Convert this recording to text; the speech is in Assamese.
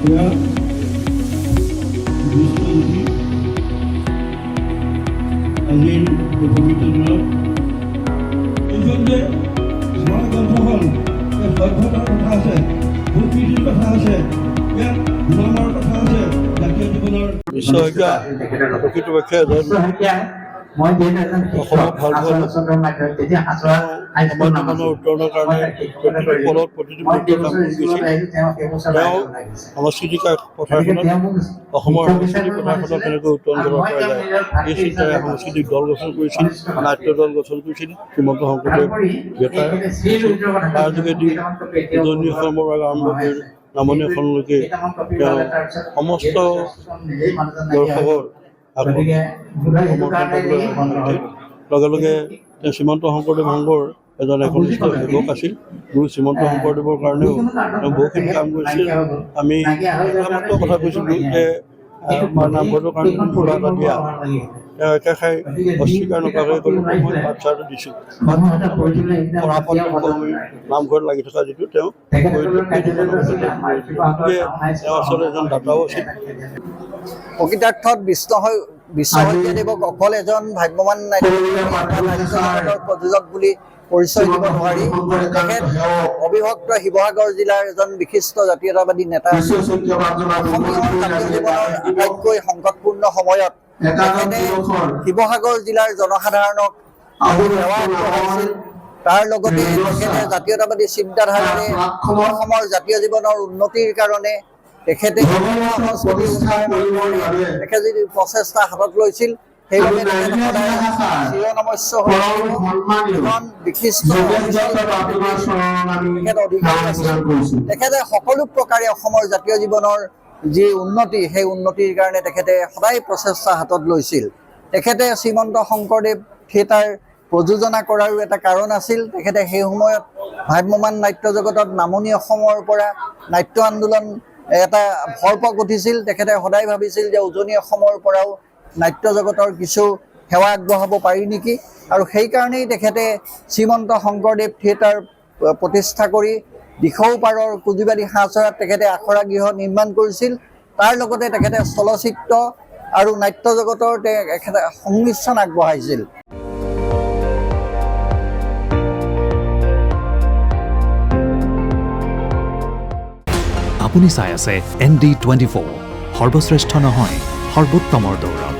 এয়া দৃষ্টি আজিৰ এই পবিত্ৰ দিনত এইজন যে আমাৰ গ্ৰন্থখন ইয়াত সভ্যতাৰ কথা আছে, ভূপ্ৰীতিৰ কথা আছে, ইয়াত গুণামৰ কথা আছে, জাতীয় জীৱনৰ বিশ্বহত্যা প্ৰকৃত পক্ষে এজন অসমক ভাল পোৱা সমাজখনৰ উত্তৰণৰ কাৰণে প্ৰতিটো পলত প্ৰতিটো মুহূৰ্তত কাম কৰি গৈছিল। তেওঁ সাংস্কৃতিক পথাৰখনত অসমৰ সাংস্কৃতিক পথাৰখনত কেনেকৈ উত্তৰণ কৰিব পৰা যায় এই চিন্তাৰে সাংস্কৃতিক দল গঠন কৰিছিল, নাট্য দল গঠন কৰিছিল শ্ৰীমন্ত শংকৰদেৱ বঁটা। তাৰ যোগেদি উজনি অসমৰ পৰা আৰম্ভ কৰি নামনি অসমলৈকে তেওঁ সমস্ত দৰ্শকৰ লগে লগে তেওঁ শ্ৰীমন্ত শংকৰদেৱ সংঘৰ এজন একনিষ্ঠ সেৱক আছিল। গুৰু শ্ৰীমন্ত শংকৰদেৱৰ কাৰণেও তেওঁ বহুখিনি কাম কৰিছিল। আমি মাত্ৰ কথা কৈছিলোঁ যে নামঘৰটোৰ কাৰণে কিবা এটা দিয়া, তেওঁ একেষাৰে অস্বীকাৰ নকৰাকৈ ক'লে মই বাচ্ছাটো দিছোঁ। পৰাপত নামঘৰত লাগি থকা যিটো তেওঁ গতিকে তেওঁ আচলতে এজন দাতাও আছিল। প্ৰকৃতাৰ্থত বিশ্বশিক্ষাদেৱক অকল এজন ভাগ্যৱান নাট্যজগতৰ প্ৰযোজক বুলি পৰিচয় দিব নোৱাৰি। তেখেত অবিভক্ত শিৱসাগৰ জিলাৰ এজন বিশিষ্ট জাতীয়তাবাদী নেতা। অসমীয়া জাতীয় জীৱনৰ আটাইতকৈ সংকটপূৰ্ণ সময়ত তেখেতে শিৱসাগৰ জিলাৰ জনসাধাৰণক সেৱা আগবঢ়াইছিল। তাৰ লগতে তেখেতে জাতীয়তাবাদী চিন্তাধাৰাৰে অসমৰ জাতীয় জীৱনৰ উন্নতিৰ কাৰণে তেখেতে তেখেতে যি প্ৰচেষ্টা হাতত লৈছিল সেইবাবে চিৰনমস্য এজন বিশিষ্ট তেখেতে সকলো প্ৰকাৰে অসমৰ জাতীয় জীৱনৰ যি উন্নতি সেই উন্নতিৰ কাৰণে তেখেতে সদায় প্ৰচেষ্টা হাতত লৈছিল। তেখেতে শ্ৰীমন্ত শংকৰদেৱ থিয়েটাৰ প্ৰযোজনা কৰাৰো এটা কাৰণ আছিল। তেখেতে সেই সময়ত ভ্ৰাম্যমাণ নাট্য জগতত নামনি অসমৰ পৰা নাট্য আন্দোলন এটা ভৰপক উঠিছিল। তেখেতে সদায় ভাবিছিল যে উজনি অসমৰ পৰাও নাট্য জগতৰ কিছু সেৱা আগবঢ়াব পাৰি নেকি, আৰু সেইকাৰণেই তেখেতে শ্ৰীমন্ত শংকৰদেৱ থিয়েটাৰ প্ৰতিষ্ঠা কৰি দিখৌ পাৰৰ পুঁজিবাদী হাঁহচৰাত তেখেতে আখৰা গৃহ নিৰ্মাণ কৰিছিল। তাৰ লগতে তেখেতে চলচ্চিত্ৰ আৰু নাট্য জগতৰ তেখেতে সংমিশ্ৰণ আগবঢ়াইছিল। আপুনি চাই আছে ND24, সৰ্বশ্ৰেষ্ঠ নহয় সৰ্বোত্তমৰ দৌৰ।